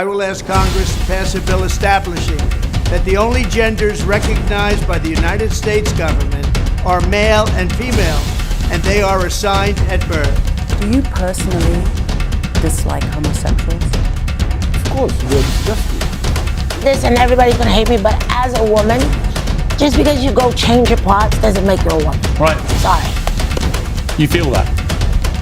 I will ask Congress to pass a bill establishing that the only genders recognized by the United States government are male and female, and they are assigned at birth. Do you personally dislike homosexuals? Of course, we're disgusted. Listen, everybody's gonna hate me, but as a woman, just because you go change your parts doesn't make you a woman. Right. Sorry. You feel that?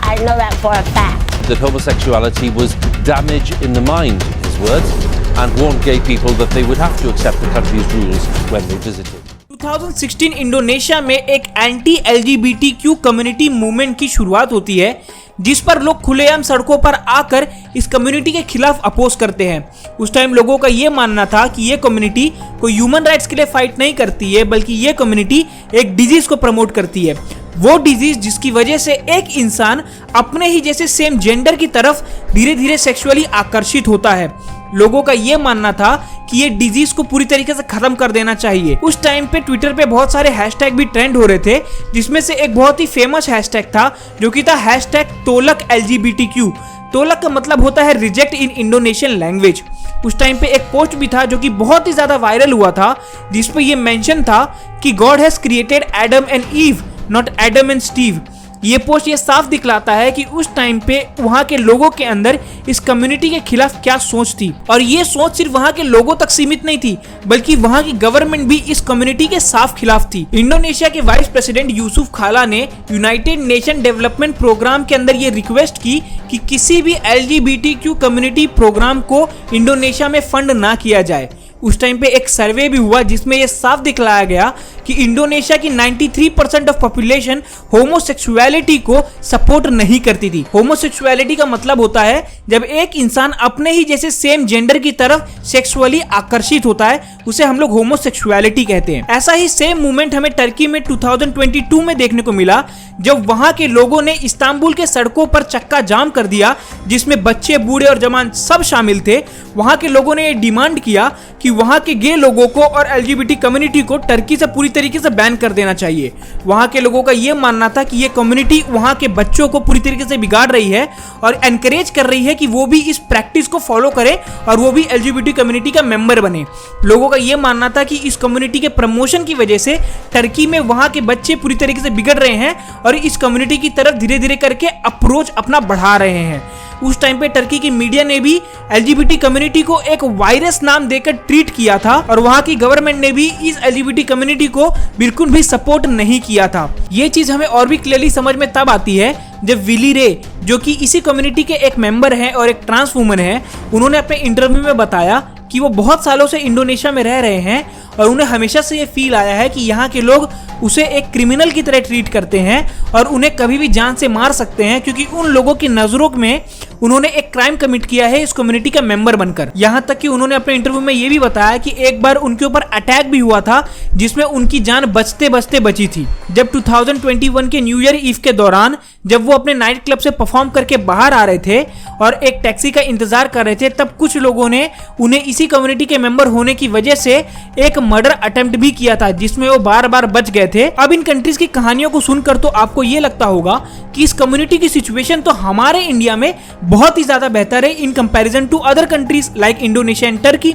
I know that for a fact. That homosexuality was damage in the mind, his words, and warned gay people that they would have to accept the country's rules when they visited. 2016 Indonesia में एक anti LGBTQ community movement की शुरुआत होती है, जिस पर लोग खुलेआम सड़कों पर आकर इस कम्युनिटी के खिलाफ अपोज करते हैं। उस टाइम लोगों का ये मानना था कि ये कम्युनिटी कोई ह्यूमन राइट्स के लिए फाइट नहीं करती है, बल्कि ये कम्युनिटी एक डिजीज को प्रमोट करती है। वो डिजीज जिसकी वजह से एक इंसान अपने ही जैसे सेम जेंडर की तरफ धीरे धीरे सेक्सुअली आकर्षित होता है। लोगों का ये मानना था कि ये डिजीज को पूरी तरीके से खत्म कर देना चाहिए। उस टाइम पे ट्विटर पे बहुत सारे हैशटैग भी ट्रेंड हो रहे थे, जिसमें से एक बहुत ही फेमस हैशटैग था जो कि था #तोलक LGBTQ। तोलक का मतलब होता है रिजेक्ट इन इंडोनेशियन लैंग्वेज। उस टाइम पे एक पोस्ट भी था जो कि बहुत ही ज्यादा वायरल हुआ था, जिसपे ये मेंशन था कि God has created Adam and ewe, not Adam and Steve. ये पोस्ट ये साफ दिखलाता है कि उस टाइम पे वहां के लोगों के अंदर इस कम्युनिटी के खिलाफ क्या सोच थी, और ये सोच सिर्फ वहां के लोगों तक सीमित नहीं थी, बल्कि वहां की गवर्नमेंट भी इस कम्युनिटी के साफ खिलाफ थी। इंडोनेशिया के वाइस प्रेसिडेंट यूसुफ खाला ने यूनाइटेड नेशन डेवलपमेंट प्रोग्राम के अंदर ये रिक्वेस्ट की कि किसी भी LGBTQ कम्युनिटी प्रोग्राम को इंडोनेशिया में फंड ना किया जाए। उस टाइम पे एक सर्वे भी हुआ जिसमें यह साफ दिखलाया गया कि इंडोनेशिया की 93% ऑफ पॉपुलेशन होमोसेक्सुअलिटी को सपोर्ट नहीं करती थी। होमोसेक्सुअलिटी का मतलब होता है जब एक इंसान अपने ही जैसे सेम जेंडर की तरफ सेक्सुअली आकर्षित होता है, उसे हम लोग होमोसेक्सुअलिटी कहते हैं। ऐसा ही सेम मूवमेंट हमें टर्की में 2022 में देखने को मिला, जब वहां के लोगों ने इस्तांबुल के सड़कों पर चक्का जाम कर दिया, जिसमें बच्चे, बूढ़े और जवान सब शामिल थे। वहां के लोगों ने डिमांड किया कि वहां के गे लोगों को और LGBT कम्युनिटी को टर्की से पूरी तरीके से बैन कर देना चाहिए। वहां के लोगों का यह मानना था कि यह कम्युनिटी वहां के बच्चों को पूरी तरीके से बिगाड़ रही है और एनकरेज कर रही है कि वो भी इस प्रैक्टिस को फॉलो करें और वो भी LGBT कम्युनिटी का मेंबर बने। लोगों का यह मानना था कि इस कम्युनिटी के प्रमोशन की वजह से टर्की में वहां के बच्चे पूरी तरीके से बिगड़ रहे हैं और इस कम्युनिटी की तरफ धीरे धीरे करके अप्रोच अपना बढ़ा रहे हैं। उस टाइम पे टर्की की मीडिया ने भी LGBT कम्युनिटी को एक वायरस नाम देकर ट्रीट किया था और वहां की गवर्नमेंट ने भी इस LGBT कम्युनिटी को बिल्कुल भी सपोर्ट नहीं किया था। ये चीज हमें और भी क्लियरली समझ में तब आती है जब विली रे, जो कि इसी कम्युनिटी के एक मेंबर हैं और एक ट्रांस वुमन है, उन्होंने अपने इंटरव्यू में बताया कि वो बहुत सालों से इंडोनेशिया में रह रहे हैं और उन्हें हमेशा से ये फील आया है कि यहाँ के लोग उसे एक क्रिमिनल की तरह ट्रीट करते हैं और उन्हें कभी भी जान से मार सकते हैं, क्योंकि उन लोगों की नजरों में उन्होंने एक क्राइम कमिट किया है इस कम्युनिटी का मेंबर बनकर। यहाँ तक कि उन्होंने अपने इंटरव्यू में ये भी बताया कि एक बार उनके ऊपर अटैक भी हुआ था, जिसमें उनकी जान बचते बचते बची थी। जब 2021 के न्यू ईयर ईव के दौरान जब वो अपने नाइट क्लब से परफॉर्म करके बाहर आ रहे थे और एक टैक्सी का इंतजार कर रहे थे, तब कुछ लोगों ने उन्हें इसी कम्युनिटी के मेंबर होने की वजह से एक मर्डर अटेम्प्ट भी किया था, जिसमें वो बार बार बच गए थे। अब इन कंट्रीज की कहानियों को सुनकर तो आपको ये लगता होगा कि इस कम्युनिटी की सिचुएशन तो हमारे इंडिया में बहुत ही ज्यादा बेहतर है in comparison to other countries like Indonesia and Turkey,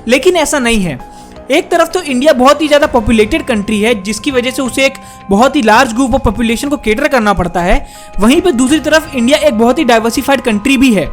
लेकिन ऐसा नहीं है। एक तरफ तो इंडिया बहुत ही ज्यादा पॉपुलेटेड कंट्री है, जिसकी वजह से उसे एक बहुत ही लार्ज ग्रुप ऑफ पॉपुलेशन को केटर करना पड़ता है। वहीं पे दूसरी तरफ इंडिया एक बहुत ही डाइवर्सिफाइड कंट्री भी है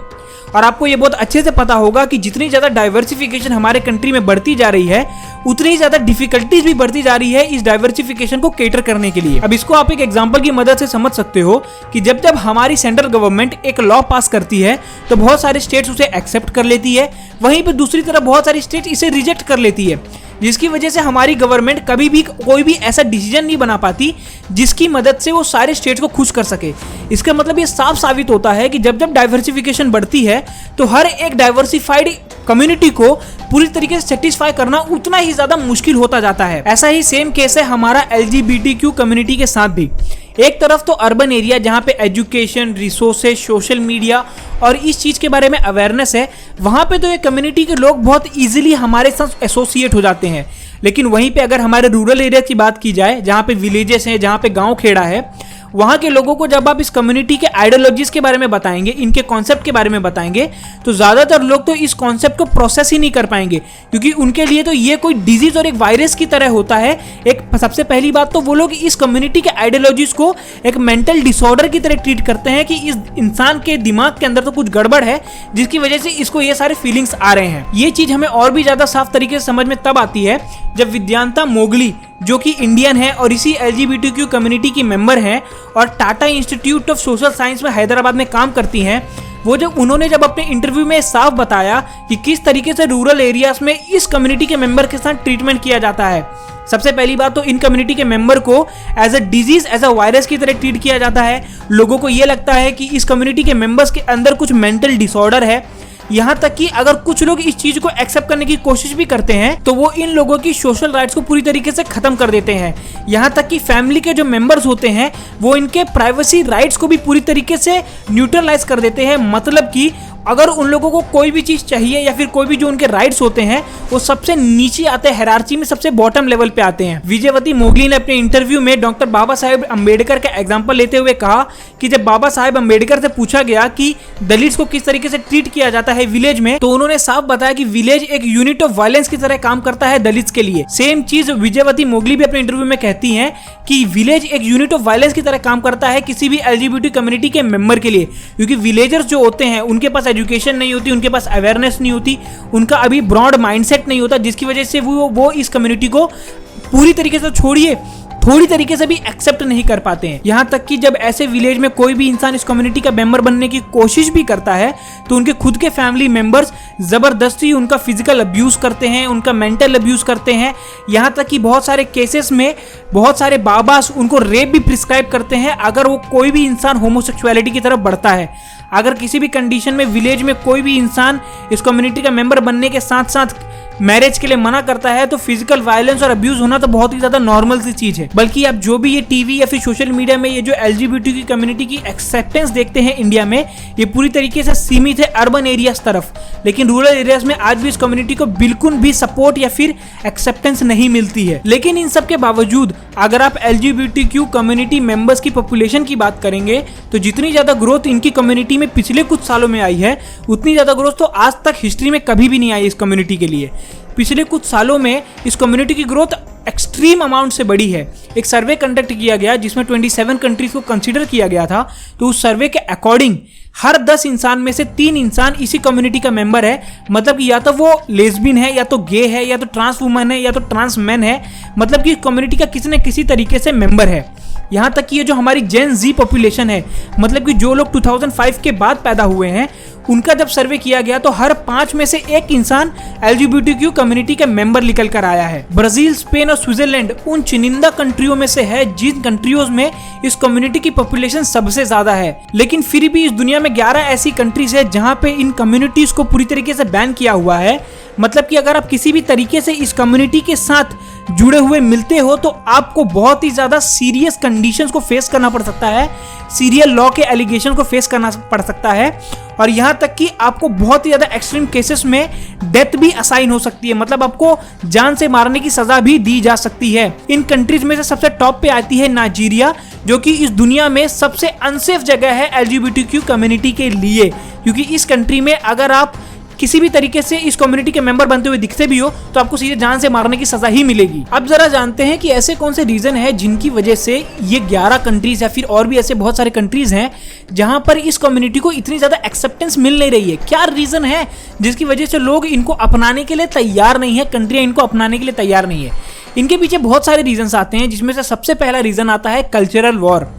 और आपको ये बहुत अच्छे से पता होगा कि जितनी ज्यादा डाइवर्सिफिकेशन हमारे कंट्री में बढ़ती जा रही है, उतनी ही ज्यादा डिफिकल्टीज भी बढ़ती जा रही है इस डाइवर्सिफिकेशन को केटर करने के लिए। अब इसको आप एक एग्जांपल की मदद से समझ सकते हो कि जब जब हमारी सेंट्रल गवर्नमेंट एक लॉ पास करती है तो बहुत सारे स्टेट्स उसे एक्सेप्ट कर लेती है, वहीं पर दूसरी तरफ बहुत सारी स्टेट इसे रिजेक्ट कर लेती है, जिसकी वजह से हमारी गवर्नमेंट कभी भी कोई भी ऐसा डिसीजन नहीं बना पाती जिसकी मदद से वो सारे स्टेट्स को खुश कर सके। इसका मतलब ये साफ साबित होता है कि जब जब डाइवर्सिफिकेशन बढ़ती है तो हर एक डाइवर्सिफाइड कम्युनिटी को पूरी तरीके से सेटिस्फाई करना उतना ही ज्यादा मुश्किल होता जाता है। ऐसा ही सेम केस है हमारा LGBTQ कम्युनिटी के साथ भी। एक तरफ तो अर्बन एरिया जहाँ पे एजुकेशन, रिसोर्सेज, सोशल मीडिया और इस चीज के बारे में अवेयरनेस है, वहां पे तो ये कम्युनिटी के लोग बहुत इजीली हमारे साथ एसोसिएट हो जाते हैं। लेकिन वहीं पे अगर हमारे रूरल एरिया की बात की जाए, जहाँ पे विलेजेस हैं, जहाँ पे गांव खेड़ा है, वहां के लोगों को जब आप इस कम्युनिटी के आइडियोलॉजीज के बारे में बताएंगे, इनके कॉन्सेप्ट के बारे में बताएंगे, तो ज्यादातर लोग तो इस कॉन्सेप्ट को प्रोसेस ही नहीं कर पाएंगे, क्योंकि उनके लिए तो ये कोई डिजीज और एक वायरस की तरह होता है। एक सबसे पहली बात तो वो लोग इस कम्युनिटी के आइडियोलॉजीज को एक मेंटल डिसऑर्डर की तरह ट्रीट करते हैं कि इस इंसान के दिमाग के अंदर तो कुछ गड़बड़ है, जिसकी वजह से इसको ये सारे फीलिंग्स आ रहे हैं। ये चीज हमें और भी ज्यादा साफ तरीके से समझ में तब आती है जब विद्यांता मोगली, जो कि इंडियन है और इसी LGBTQ कम्युनिटी की मेंबर हैं और Tata institute of social science में हैदराबाद में काम करती हैं, वो उन्होंने जब अपने इंटरव्यू में साफ बताया कि किस तरीके से रूरल एरियाज में इस कम्युनिटी के मेंबर के साथ ट्रीटमेंट किया जाता है। सबसे पहली बात तो इन कम्युनिटी के मेंबर को as a disease, as a virus की तरह ट्रीट किया जाता है। लोगों को यह लगता है कि इस कम्युनिटी के मेंबर्स के अंदर कुछ मेंटल डिसऑर्डर है। यहाँ तक कि अगर कुछ लोग इस चीज को एक्सेप्ट करने की कोशिश भी करते हैं तो वो इन लोगों की सोशल राइट्स को पूरी तरीके से खत्म कर देते हैं। यहाँ तक कि फैमिली के जो मेंबर्स होते हैं वो इनके प्राइवेसी राइट्स को भी पूरी तरीके से न्यूट्रलाइज कर देते हैं। मतलब कि अगर उन लोगों को कोई भी चीज चाहिए या फिर कोई भी जो उनके राइट्स होते हैं वो सबसे नीचे आते हैं, हायरार्की में सबसे बॉटम लेवल पे आते हैं। विजयवती मोगली ने अपने इंटरव्यू में डॉक्टर बाबा साहेब अम्बेडकर का एग्जांपल लेते हुए कहा कि जब बाबा साहेब अम्बेडकर से पूछा गया कि दलित्स को किस तरीके से ट्रीट किया जाता है विलेज में, तो उन्होंने साफ बताया कि विलेज एक यूनिट ऑफ वायलेंस की तरह काम करता है दलित्स के लिए। सेम चीज विजयवती मोगली भी अपने इंटरव्यू में कहती हैं कि विलेज एक यूनिट ऑफ वायलेंस की तरह काम करता है किसी भी LGBT कम्युनिटी के मेंबर के लिए, क्योंकि विलेजर्स जो होते हैं उनके पास एजुकेशन नहीं होती, उनके पास अवेयरनेस नहीं होती, उनका अभी ब्रॉड माइंडसेट नहीं होता, जिसकी वजह से वो इस कम्युनिटी को पूरी तरीके से छोड़िए थोड़ी तरीके से भी एक्सेप्ट नहीं कर पाते हैं। यहाँ तक कि जब ऐसे विलेज में कोई भी इंसान इस कम्युनिटी का मेंबर बनने की कोशिश भी करता है तो उनके खुद के फैमिली मेंबर्स जबरदस्ती उनका फिजिकल अब्यूज करते हैं, उनका मेंटल अब्यूज करते हैं। यहाँ तक कि बहुत सारे केसेस में बहुत सारे बाबास उनको रेप भी प्रिस्क्राइब करते हैं अगर वो कोई भी इंसान होमोसेक्सुअलिटी की तरफ बढ़ता है। अगर किसी भी कंडीशन में विलेज में कोई भी इंसान इस कम्युनिटी का मेंबर बनने के साथ साथ मैरिज के लिए मना करता है तो फिजिकल वायलेंस और अब्यूज होना तो बहुत ही ज्यादा नॉर्मल सी चीज है। बल्कि आप जो भी ये टीवी या फिर सोशल मीडिया में ये जो LGBT की कम्युनिटी की एक्सेप्टेंस देखते हैं इंडिया में, ये पूरी तरीके से सीमित है अर्बन एरियाज तरफ, लेकिन रूरल एरियाज में आज भी इस कम्युनिटी को बिल्कुल भी सपोर्ट या फिर एक्सेप्टेंस नहीं मिलती है। लेकिन इन सब के बावजूद अगर आप LGBTQ कम्युनिटी मेंबर्स की पॉपुलेशन की बात करेंगे तो जितनी ज्यादा ग्रोथ इनकी कम्युनिटी में पिछले कुछ सालों में आई है उतनी ज्यादा ग्रोथ तो आज तक हिस्ट्री में कभी भी नहीं आई इस कम्युनिटी के लिए। पिछले कुछ सालों में इस कम्युनिटी की ग्रोथ एक्सट्रीम अमाउंट से बढ़ी है। एक सर्वे कंडक्ट किया गया जिसमें 27 कंट्रीज को कंसीडर किया गया था, तो उस सर्वे के अकॉर्डिंग हर 10 इंसान में से 3 इंसान इसी कम्युनिटी का मेंबर है। मतलब कि या तो वो लेस्बियन है, या तो गे है, या तो ट्रांस वुमन है, या तो ट्रांस मैन है। मतलब कि कम्युनिटी का किसी न किसी तरीके से मेंबर है। यहाँ तक कि ये जो हमारी जेन जी पॉपुलेशन है, मतलब कि जो लोग 2005 के बाद पैदा हुए हैं, उनका जब सर्वे किया गया तो हर 5 में से 1 इंसान LGBTQ कम्युनिटी का मेंबर निकल कर आया है। ब्राजील, स्पेन और स्विट्जरलैंड उन चुनिंदा कंट्रियों में से है जिन कंट्रियों में इस कम्युनिटी की पॉपुलेशन सबसे ज्यादा है। लेकिन फिर भी इस दुनिया में 11 ऐसी कंट्रीज है जहां पे इन कम्युनिटीज को पूरी तरीके से बैन किया हुआ है। मतलब कि अगर आप किसी भी तरीके से इस कम्युनिटी के साथ जुड़े हुए मिलते हो तो आपको बहुत ही ज्यादा सीरियस कंडीशंस को फेस करना पड़ सकता है, सीरियल लॉ के एलिगेशन को फेस करना पड़ सकता है, और यहां तक कि आपको बहुत ही ज्यादा एक्सट्रीम केसेस में डेथ भी असाइन हो सकती है। मतलब आपको जान से मारने की सजा भी दी जा सकती है। इन कंट्रीज में से सबसे टॉप पे आती है नाइजीरिया, जो कि इस दुनिया में सबसे अनसेफ जगह है LGBTQ कम्युनिटी के लिए, क्योंकि इस कंट्री में अगर आप किसी भी तरीके से इस कम्युनिटी के मेंबर बनते हुए दिखते भी हो तो आपको सीधे जान से मारने की सजा ही मिलेगी। अब जरा जानते हैं कि ऐसे कौन से रीजन है जिनकी वजह से ये 11 कंट्रीज या फिर और भी ऐसे बहुत सारे कंट्रीज हैं जहां पर इस कम्युनिटी को इतनी ज्यादा एक्सेप्टेंस मिल नहीं रही है। क्या रीजन है जिसकी वजह से लोग इनको अपनाने के लिए तैयार नहीं है, कंट्रियां इनको अपनाने के लिए तैयार नहीं है? इनके पीछे बहुत सारे रीजन आते हैं, जिसमें से सबसे पहला रीजन आता है कल्चरल वॉर।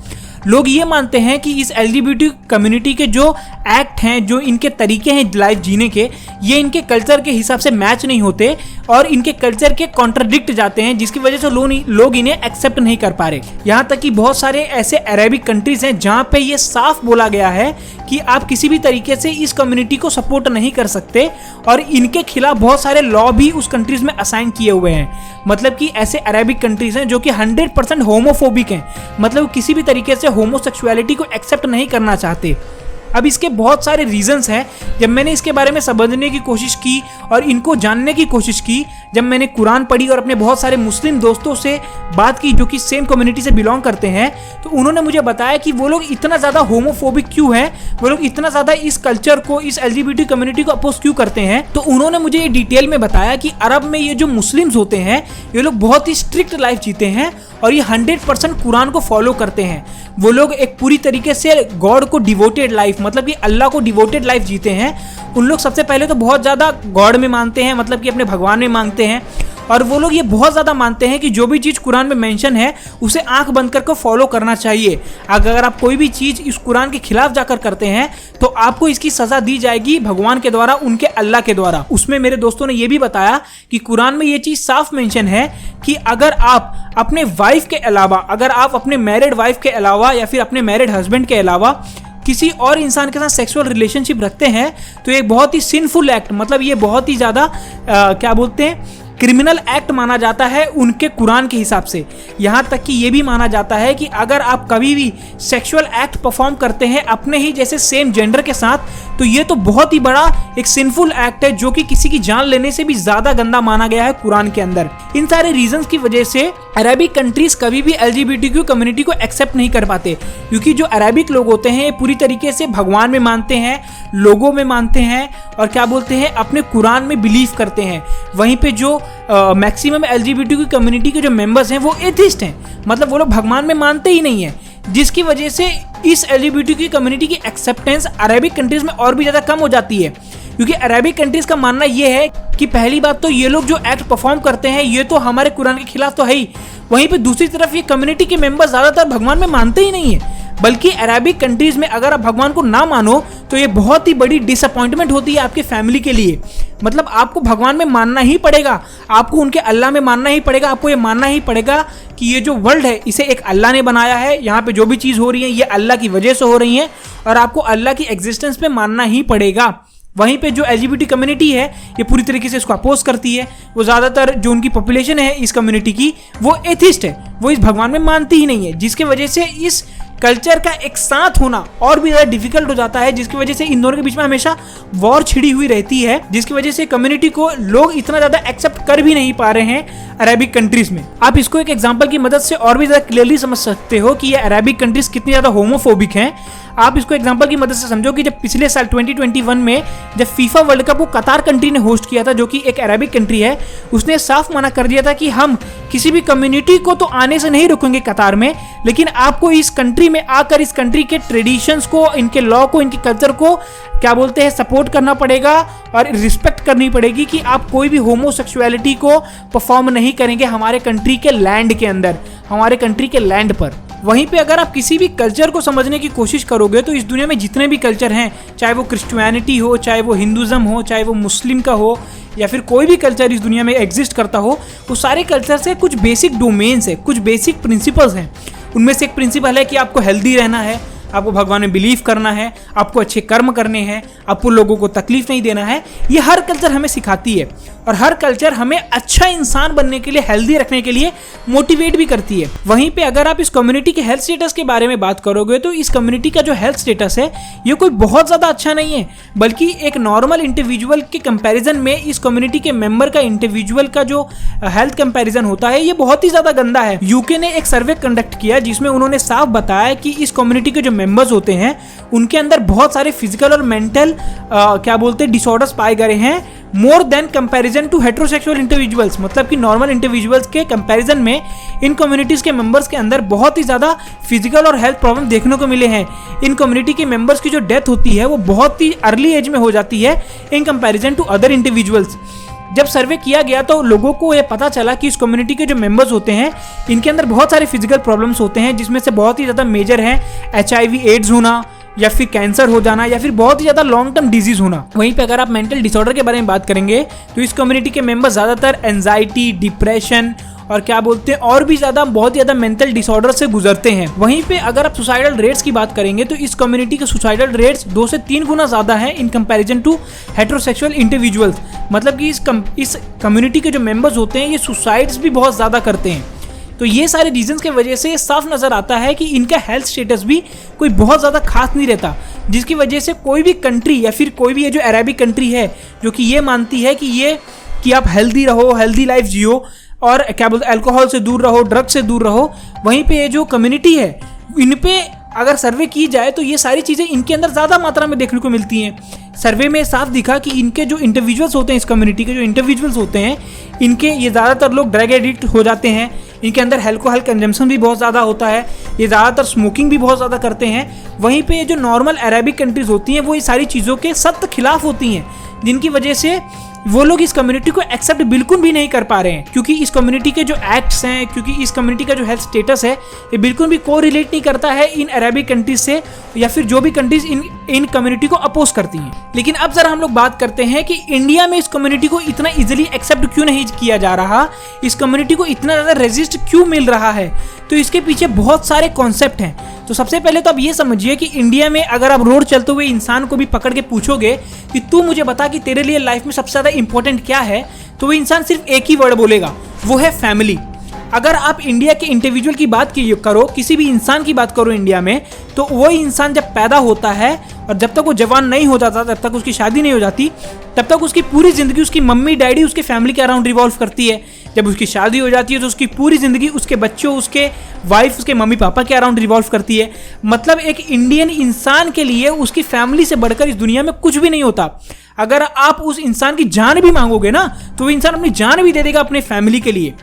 लोग ये मानते हैं कि इस LGBT कम्युनिटी के जो एक्ट हैं, जो इनके तरीके हैं लाइफ जीने के, ये इनके कल्चर के हिसाब से मैच नहीं होते और इनके कल्चर के कॉन्ट्राडिक्ट जाते हैं, जिसकी वजह से लोग इन्हें एक्सेप्ट नहीं कर पा रहे। यहाँ तक कि बहुत सारे ऐसे अरेबिक कंट्रीज हैं जहाँ पे ये साफ बोला गया है कि आप किसी भी तरीके से इस कम्युनिटी को सपोर्ट नहीं कर सकते, और इनके खिलाफ बहुत सारे लॉ भी उस कंट्रीज में असाइन किए हुए हैं। मतलब कि ऐसे अरेबिक कंट्रीज हैं जो कि 100% होमोफोबिक हैं, मतलब किसी भी तरीके से होमोसेक्सुअलिटी को एक्सेप्ट नहीं करना चाहते। अब इसके बहुत सारे रीजंस हैं। जब मैंने इसके बारे में समझने की कोशिश की और इनको जानने की कोशिश की, जब मैंने कुरान पढ़ी और अपने बहुत सारे मुस्लिम दोस्तों से बात की जो कि सेम कम्युनिटी से बिलोंग करते हैं, तो उन्होंने मुझे बताया कि वो लोग इतना ज़्यादा होमोफोबिक क्यों हैं, वो लोग इतना ज़्यादा इस कल्चर को, इस LGBT कम्युनिटी को अपोज क्यों करते हैं। तो उन्होंने मुझे ये डिटेल में बताया कि अरब में ये जो मुस्लिम्स होते हैं ये लोग बहुत ही स्ट्रिक्ट लाइफ जीते हैं और ये 100% कुरान को फॉलो करते हैं। वो लोग एक पूरी तरीके से गॉड को डिवोटेड लाइफ, मतलब कि अल्लाह को डिवोटेड लाइफ जीते हैं। उन लोग सबसे पहले तो बहुत ज़्यादा गॉड में मानते हैं, मतलब कि अपने भगवान में मानते हैं, और वो लोग ये बहुत ज़्यादा मानते हैं कि जो भी चीज़ कुरान में मेंशन है उसे आंख बंद करके फॉलो करना चाहिए। अगर आप कोई भी चीज़ इस कुरान के खिलाफ जाकर करते हैं तो आपको इसकी सज़ा दी जाएगी भगवान के द्वारा, उनके अल्लाह के द्वारा। उसमें मेरे दोस्तों ने ये भी बताया कि कुरान में ये चीज़ साफ मेंशन है कि अगर आप अपने वाइफ के अलावा, अगर आप अपने मैरिड वाइफ के अलावा या फिर अपने मैरिड हस्बैंड के अलावा किसी और इंसान के साथ सेक्सुअल रिलेशनशिप रखते हैं तो ये बहुत ही सिनफुल एक्ट, मतलब ये बहुत ही ज़्यादा क्या बोलते हैं, क्रिमिनल एक्ट माना जाता है उनके कुरान के हिसाब से। यहाँ तक कि ये भी माना जाता है कि अगर आप कभी भी सेक्सुअल एक्ट परफॉर्म करते हैं अपने ही जैसे सेम जेंडर के साथ, तो ये तो बहुत ही बड़ा एक सिंफुल एक्ट है जो कि किसी की जान लेने से भी ज़्यादा गंदा माना गया है कुरान के अंदर। इन सारे रीजंस की वजह से अरबिक कंट्रीज कभी भी LGBTQ कम्युनिटी को एक्सेप्ट नहीं कर पाते, क्योंकि जो अरबिक लोग होते हैं ये पूरी तरीके से भगवान में मानते हैं, लोगों में मानते हैं और क्या बोलते हैं, अपने कुरान में बिलीव करते हैं। वहीं पे जो मैक्सिमम LGBTQ कम्युनिटी के जो मेंबर्स हैं वो एथिस्ट हैं, मतलब वो लोग भगवान में मानते ही नहीं है, जिसकी वजह से इस LGBTQ कम्युनिटी की एक्सेप्टेंस अरबिक कंट्रीज में और भी ज़्यादा कम हो जाती है। क्योंकि अरबिक कंट्रीज का मानना ये है कि पहली बात तो ये लोग जो एक्ट परफॉर्म करते हैं ये तो हमारे कुरान के खिलाफ तो है ही, वहीं पे दूसरी तरफ ये कम्युनिटी के मेंबर ज़्यादातर भगवान में मानते ही नहीं है। बल्कि अरबिक कंट्रीज में अगर आप भगवान को ना मानो तो ये बहुत ही बड़ी डिसअपॉइंटमेंट होती है आपके फैमिली के लिए। मतलब आपको भगवान में मानना ही पड़ेगा, आपको उनके अल्लाह में मानना ही पड़ेगा, आपको ये मानना ही पड़ेगा कि ये जो वर्ल्ड है इसे एक अल्लाह ने बनाया है, यहाँ पे जो भी चीज़ हो रही है ये अल्लाह की वजह से हो रही है और आपको अल्लाह की एग्जिस्टेंस पे मानना ही पड़ेगा। वहीं पे जो LGBT कम्युनिटी है ये पूरी तरीके से इसको अपोज करती है। वो ज़्यादातर जो उनकी पॉपुलेशन है इस कम्युनिटी की वो एथिस्ट है, वो इस भगवान में मानती ही नहीं है, जिसके वजह से इस कल्चर का एक साथ होना और भी ज़्यादा डिफिकल्ट हो जाता है, जिसकी वजह से इन दोनों के बीच में हमेशा वॉर छिड़ी हुई रहती है, जिसकी वजह से कम्युनिटी को लोग इतना ज़्यादा एक्सेप्ट कर भी नहीं पा रहे हैं अरबिक कंट्रीज में। आप इसको एक एग्जांपल की मदद से और भी ज़्यादा क्लियरली समझ सकते हो कि ये अरबिक कंट्रीज कितनी ज़्यादा होमोफोबिक हैं। आप इसको एग्जांपल की मदद से समझो कि जब पिछले साल 2021 में जब फीफा वर्ल्ड कप को कतार कंट्री ने होस्ट किया था, जो कि एक अरबिक कंट्री है, उसने साफ मना कर दिया था कि हम किसी भी कम्युनिटी को तो आने से नहीं रोकेंगे कतार में, लेकिन आपको इस कंट्री में आकर इस कंट्री के ट्रेडिशंस को, इनके लॉ को, इनके कल्चर को क्या बोलते हैं सपोर्ट करना पड़ेगा और रिस्पेक्ट करनी पड़ेगी कि आप कोई भी होमोसेक्सुअलिटी को परफॉर्म नहीं करेंगे हमारे कंट्री के लैंड के अंदर, हमारे कंट्री के लैंड पर। वहीं पे अगर आप किसी भी कल्चर को समझने की कोशिश करोगे तो इस दुनिया में जितने भी कल्चर हैं, चाहे वो क्रिश्चियनिटी हो, चाहे वो हिंदुज़म हो, चाहे वो मुस्लिम का हो, या फिर कोई भी कल्चर इस दुनिया में एग्जिस्ट करता हो, वो सारे कल्चर से कुछ बेसिक डोमेन्स है, कुछ बेसिक प्रिंसिपल्स हैं। उनमें से एक प्रिंसिपल है कि आपको हेल्दी रहना है, आपको भगवान में बिलीव करना है, आपको अच्छे कर्म करने हैं, आपको लोगों को तकलीफ नहीं देना है। ये हर कल्चर हमें सिखाती है और हर कल्चर हमें अच्छा इंसान बनने के लिए, हेल्दी रखने के लिए मोटिवेट भी करती है। वहीं पे अगर आप इस कम्युनिटी के हेल्थ स्टेटस के बारे में बात करोगे तो इस कम्युनिटी का जो हेल्थ स्टेटस है ये कोई बहुत ज़्यादा अच्छा नहीं है, बल्कि एक नॉर्मल इंडिविजुअल के कंपैरिजन में इस कम्युनिटी के मेंबर का, इंडिविजुअल का जो हेल्थ कंपैरिजन होता है ये बहुत ही ज़्यादा गंदा है। यूके ने एक सर्वे कंडक्ट किया जिसमें उन्होंने साफ बताया कि इस कम्युनिटी के जो मेंबर्स होते हैं उनके अंदर बहुत सारे फिजिकल और मेंटल क्या बोलते हैं डिसऑर्डर्स पाए गए हैं, more than comparison to heterosexual individuals. मतलब कि नॉर्मल इंडिविजुअल्स के कंपैरिजन में इन कम्युनिटीज़ के मेंबर्स के अंदर बहुत ही ज़्यादा फिजिकल और हेल्थ प्रॉब्लम देखने को मिले हैं। इन कम्युनिटी के मेंबर्स की जो डेथ होती है वो बहुत ही अर्ली एज में हो जाती है in comparison to other individuals. जब सर्वे किया गया तो लोगों को ये पता चला कि इस कम्युनिटी के जो मेंबर्स होते हैं इनके अंदर बहुत सारे फिजिकल प्रॉब्लम्स होते हैं, जिसमें से बहुत ही ज़्यादा मेजर हैं HIV एड्स होना, या फिर कैंसर हो जाना, या फिर बहुत ही ज़्यादा लॉन्ग टर्म डिजीज होना। वहीं पे अगर आप मेंटल डिसऑर्डर के बारे में बात करेंगे तो इस कम्युनिटी के मेंबर्स ज़्यादातर एंजाइटी, डिप्रेशन और क्या बोलते हैं और भी ज़्यादा बहुत ज़्यादा मेंटल डिसऑर्डर से गुजरते हैं। वहीं पे अगर आप सुसाइडल रेट्स की बात करेंगे तो इस कम्युनिटी के सुसाइडल रेट्स 2 से 3 गुना ज़्यादा हैं in comparison to heterosexual individuals. मतलब कि इस कम्युनिटी के जो मेंबर्स होते हैं ये सुसाइड्स भी बहुत ज़्यादा करते हैं, तो ये सारे रीजंस के वजह से साफ नज़र आता है कि इनका हेल्थ स्टेटस भी कोई बहुत ज़्यादा खास नहीं रहता, जिसकी वजह से कोई भी कंट्री या फिर कोई भी ये जो अरेबिक कंट्री है जो कि ये मानती है कि आप हेल्दी रहो, हेल्दी लाइफ जियो और क्या बोलते अल्कोहल से दूर रहो, ड्रग से दूर रहो, वहीं पे ये जो कम्युनिटी है इन पे अगर सर्वे की जाए तो ये सारी चीज़ें इनके अंदर ज़्यादा मात्रा में देखने को मिलती हैं। सर्वे में साफ दिखा कि इनके जो इंडिविजुअल्स होते हैं, इस कम्युनिटी के जो इंडिविजुअल्स होते हैं, इनके ये ज़्यादातर लोग ड्रग एडिक्ट हो जाते हैं, इनके अंदर अल्कोहल कंजम्पशन भी बहुत ज़्यादा होता है, ये ज़्यादातर स्मोकिंग भी बहुत ज़्यादा करते हैं। वहीं पे ये जो नॉर्मल अरेबिक कंट्रीज़ होती हैं वो ये सारी चीज़ों के सख्त खिलाफ होती हैं, जिनकी वजह से वो लोग इस कम्युनिटी को एक्सेप्ट बिल्कुल भी नहीं कर पा रहे हैं, क्योंकि इस कम्युनिटी के जो एक्ट्स हैं, क्योंकि इस कम्युनिटी का जो हेल्थ स्टेटस है ये बिल्कुल भी को रिलेट नहीं करता है इन अरेबिक कंट्रीज से, या फिर जो भी कंट्रीज इन कम्युनिटी को अपोज करती हैं। लेकिन अब जरा हम लोग बात करते हैं कि इंडिया में इस कम्युनिटी को इतना इजीली एक्सेप्ट क्यों नहीं किया जा रहा, इस कम्युनिटी को इतना ज़्यादा रेजिस्ट क्यों मिल रहा है। तो इसके पीछे बहुत सारे कॉन्सेप्ट हैं। तो सबसे पहले तो आप ये समझिए कि इंडिया में अगर आप रोड चलते हुए इंसान को भी पकड़ के पूछोगे कि तू मुझे बता कि तेरे लिए लाइफ में सबसे ज़्यादा इंपॉर्टेंट क्या है, तो वो इंसान सिर्फ एक ही वर्ड बोलेगा, वो है फैमिली। अगर आप इंडिया के इंडिविजुअल की बात करो, किसी भी इंसान की बात करो इंडिया में, तो वो इंसान जब पैदा होता है और जब तक वो जवान नहीं हो जाता, जब तक उसकी शादी नहीं हो जाती, तब तक उसकी पूरी ज़िंदगी उसकी मम्मी डैडी उसके फैमिली के अराउंड रिवॉल्व करती है। जब उसकी शादी हो जाती है तो उसकी पूरी ज़िंदगी उसके बच्चों, उसके वाइफ, उसके मम्मी पापा के अराउंड रिवॉल्व करती है। मतलब एक इंडियन इंसान के लिए उसकी फैमिली से बढ़कर इस दुनिया में कुछ भी नहीं होता। अगर आप उस इंसान की जान भी मांगोगे ना, तो वो इंसान अपनी जान भी दे देगा अपने फैमिली के लिए।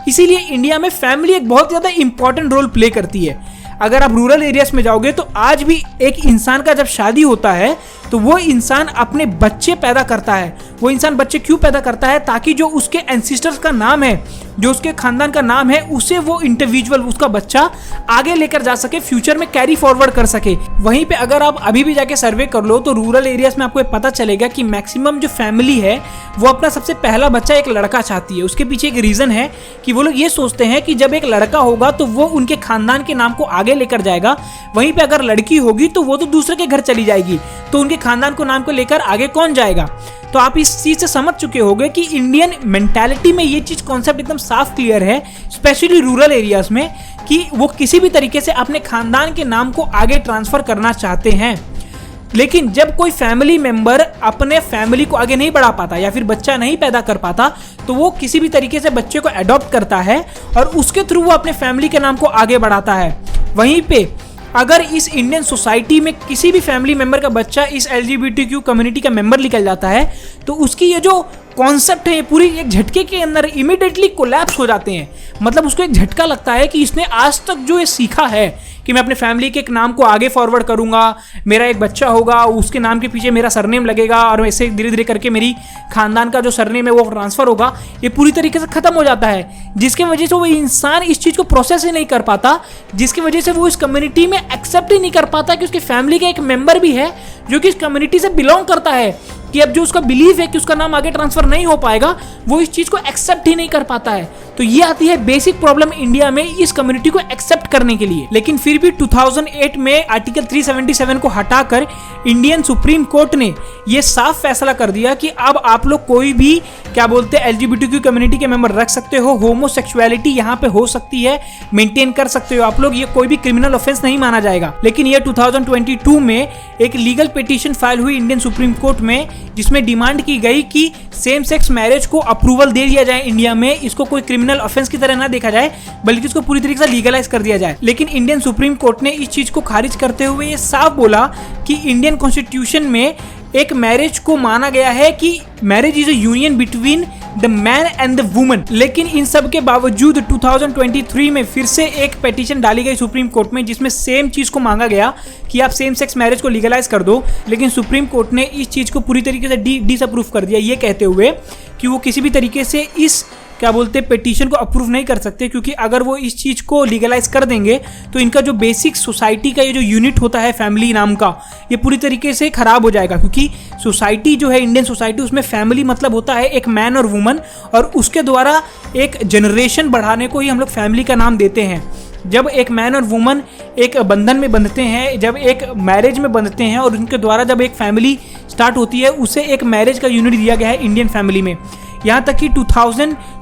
इसीलिए इंडिया में फैमिली एक बहुत ज़्यादा इंपॉर्टेंट रोल प्ले करती है। अगर आप रूरल एरियाज में जाओगे तो आज भी एक इंसान का जब शादी होता है तो वो इंसान अपने बच्चे पैदा करता है। वो इंसान बच्चे क्यों पैदा करता है? ताकि जो उसके एंसिस्टर्स का नाम है, जो उसके खानदान का नाम है, उसे वो इंडिविजुअल, उसका बच्चा आगे लेकर जा सके, फ्यूचर में कैरी फॉरवर्ड कर सके। वहीं पे अगर आप अभी भी जाके सर्वे कर लो तो रूरल एरियाज में आपको पता चलेगा कि मैक्सिमम जो फैमिली है वो अपना सबसे पहला बच्चा एक लड़का चाहती है। उसके पीछे एक रीज़न है कि वो लोग ये सोचते हैं कि जब एक लड़का होगा तो वो उनके खानदान के नाम को आगे लेकर जाएगा। वहीं पे अगर लड़की होगी तो वो तो दूसरे के घर चली जाएगी, तो उनके खानदान को नाम को लेकर आगे कौन जाएगा। तो आप इस चीज़ से समझ चुके होंगे कि इंडियन मेंटालिटी में ये चीज़ कॉन्सेप्ट एकदम साफ क्लियर है, स्पेशली रूरल एरियाज में, कि वो किसी भी तरीके से अपने खानदान के नाम को आगे ट्रांसफ़र करना चाहते हैं। लेकिन जब कोई फैमिली मेंबर अपने फैमिली को आगे नहीं बढ़ा पाता या फिर बच्चा नहीं पैदा कर पाता, तो वो किसी भी तरीके से बच्चे को अडॉप्ट करता है और उसके थ्रू वो अपने फैमिली के नाम को आगे बढ़ाता है। वहीं पे अगर इस इंडियन सोसाइटी में किसी भी फैमिली मेंबर का बच्चा इस LGBTQ कम्युनिटी का मेंबर निकल जाता है, तो उसकी ये जो कॉन्सेप्ट है ये पूरी एक झटके के अंदर इमीडिएटली कोलैप्स हो जाते हैं। मतलब उसको एक झटका लगता है कि इसने आज तक जो ये सीखा है कि मैं अपने फैमिली के एक नाम को आगे फॉरवर्ड करूंगा, मेरा एक बच्चा होगा, उसके नाम के पीछे मेरा सरनेम लगेगा और ऐसे धीरे धीरे करके मेरी खानदान का जो सरनेम है वो ट्रांसफ़र होगा, ये पूरी तरीके से ख़त्म हो जाता है। जिसकी वजह से वो इंसान इस चीज़ को प्रोसेस ही नहीं कर पाता, जिसकी वजह से वो इस कम्युनिटी में एक्सेप्ट ही नहीं कर पाता कि उसकी फैमिली का एक मेंबर भी है जो कि इस कम्युनिटी से बिलोंग करता है, कि अब जो उसका बिलीफ है कि उसका नाम आगे ट्रांसफर नहीं हो पाएगा, वो इस चीज़ को एक्सेप्ट ही नहीं कर पाता है। तो ये आती है बेसिक प्रॉब्लम इंडिया में इस कम्युनिटी को एक्सेप्ट करने के लिए। लेकिन फिर भी 2008 में आर्टिकल 377 को हटाकर इंडियन सुप्रीम कोर्ट ने ये साफ फैसला कर दिया कि अब आप लोग कोई भी क्या बोलते हैं LGBTQ कम्युनिटी के मेंबर रख सकते हो, होमोसेक्सुअलिटी यहाँ पे हो सकती है, मेंटेन कर सकते हो आप लोग, ये कोई भी क्रिमिनल ऑफेंस नहीं माना जाएगा। लेकिन ये 2022 में एक लीगल पिटीशन फाइल हुई इंडियन सुप्रीम कोर्ट में, जिसमें डिमांड की गई कि सेम सेक्स मैरिज को अप्रूवल दे दिया जाए इंडिया में, इसको कोई क्रिमिनल ऑफेंस की तरह ना देखा जाए बल्कि इसको पूरी तरीके से लीगलाइज कर दिया जाए। लेकिन इंडियन सुप्रीम कोर्ट ने इस चीज को खारिज करते हुए ये साफ बोला कि इंडियन कॉन्स्टिट्यूशन में एक मैरिज को माना गया है कि marriage is a union between the man and the woman. लेकिन इन सब के बावजूद 2023 में फिर से एक पिटीशन डाली गई सुप्रीम कोर्ट में, जिसमें सेम चीज को मांगा गया कि आप सेम सेक्स मैरिज को लीगलाइज कर दो। लेकिन सुप्रीम कोर्ट ने इस चीज को पूरी तरीके से डिसअप्रूव कर दिया, ये कहते हुए कि वो किसी भी तरीके से इस क्या बोलते पिटीशन को अप्रूव नहीं कर सकते, क्योंकि अगर वो इस चीज़ को लीगलाइज कर देंगे तो इनका जो बेसिक सोसाइटी का ये जो यूनिट होता है फैमिली नाम का, ये पूरी तरीके से खराब हो जाएगा। क्योंकि सोसाइटी जो है इंडियन सोसाइटी, उसमें फैमिली मतलब होता है एक मैन और वुमन, और उसके द्वारा एक जनरेशन बढ़ाने को ही हम लोग फैमिली का नाम देते हैं। जब एक मैन और वुमन एक बंधन में बंधते हैं, जब एक मैरिज में बंधते हैं और उनके द्वारा जब एक फैमिली स्टार्ट होती है, उसे एक मैरिज का यूनिट दिया गया है इंडियन फैमिली में। यहाँ तक कि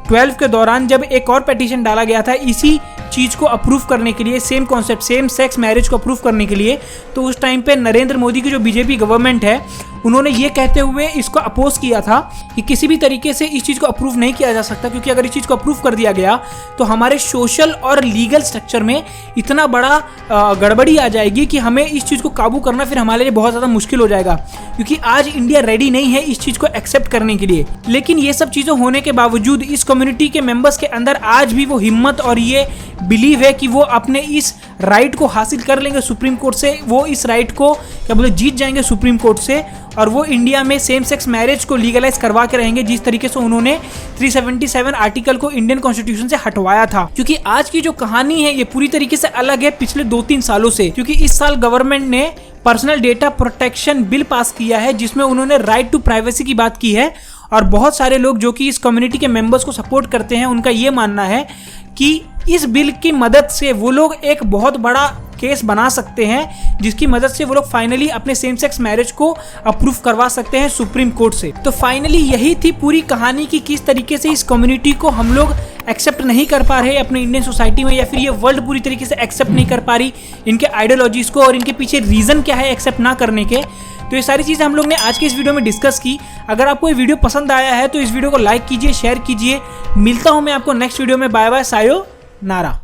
2012 के दौरान जब एक और पिटीशन डाला गया था इसी चीज़ को अप्रूव करने के लिए, same concept same sex marriage को अप्रूव करने के लिए, तो उस टाइम पे नरेंद्र मोदी की जो बीजेपी गवर्नमेंट है उन्होंने ये कहते हुए इसको अपोज किया था कि किसी भी तरीके से इस चीज़ को अप्रूव नहीं किया जा सकता, क्योंकि अगर इस चीज़ को अप्रूव कर दिया गया तो हमारे सोशल और लीगल स्ट्रक्चर में इतना बड़ा गड़बड़ी आ जाएगी कि हमें इस चीज़ को काबू करना फिर हमारे लिए बहुत ज़्यादा मुश्किल हो जाएगा, क्योंकि आज इंडिया रेडी नहीं है इस चीज़ को एक्सेप्ट करने के लिए। लेकिन ये सब चीज़ें होने के बावजूद इस कम्युनिटी के मेंबर्स के अंदर आज भी वो हिम्मत और ये बिलीव है कि वो अपने इस राइट को हासिल कर लेंगे सुप्रीम कोर्ट से, वो इस राइट को क्या बोले जीत जाएंगे सुप्रीम कोर्ट से, और वो इंडिया में सेम सेक्स मैरिज को लीगलाइज करवा के रहेंगे जिस तरीके से उन्होंने 377 आर्टिकल को इंडियन कॉन्स्टिट्यूशन से हटवाया था। क्योंकि आज की जो कहानी है ये पूरी तरीके से अलग है पिछले 2-3 सालों से, क्योंकि इस साल गवर्नमेंट ने personal data protection bill pass किया है जिसमें उन्होंने राइट टू प्राइवेसी की बात की है, और बहुत सारे लोग जो कि इस कम्युनिटी के मेंबर्स को सपोर्ट करते हैं उनका ये मानना है कि इस बिल की मदद से वो लोग एक बहुत बड़ा केस बना सकते हैं जिसकी मदद से वो लोग फाइनली अपने सेम सेक्स मैरिज को अप्रूव करवा सकते हैं सुप्रीम कोर्ट से। तो फाइनली यही थी पूरी कहानी कि किस तरीके से इस कम्युनिटी को हम लोग एक्सेप्ट नहीं कर पा रहे अपने इंडियन सोसाइटी में, या फिर ये वर्ल्ड पूरी तरीके से एक्सेप्ट नहीं कर पा रही इनके आइडियोलॉजीज को, और इनके पीछे रीज़न क्या है एक्सेप्ट ना करने के। तो ये सारी चीज़ें हम लोग ने आज के इस वीडियो में डिस्कस की। अगर आपको ये वीडियो पसंद आया है तो इस वीडियो को लाइक कीजिए, शेयर कीजिए। मिलता हूँ मैं आपको नेक्स्ट वीडियो में। बाय बाय, सायो नारा।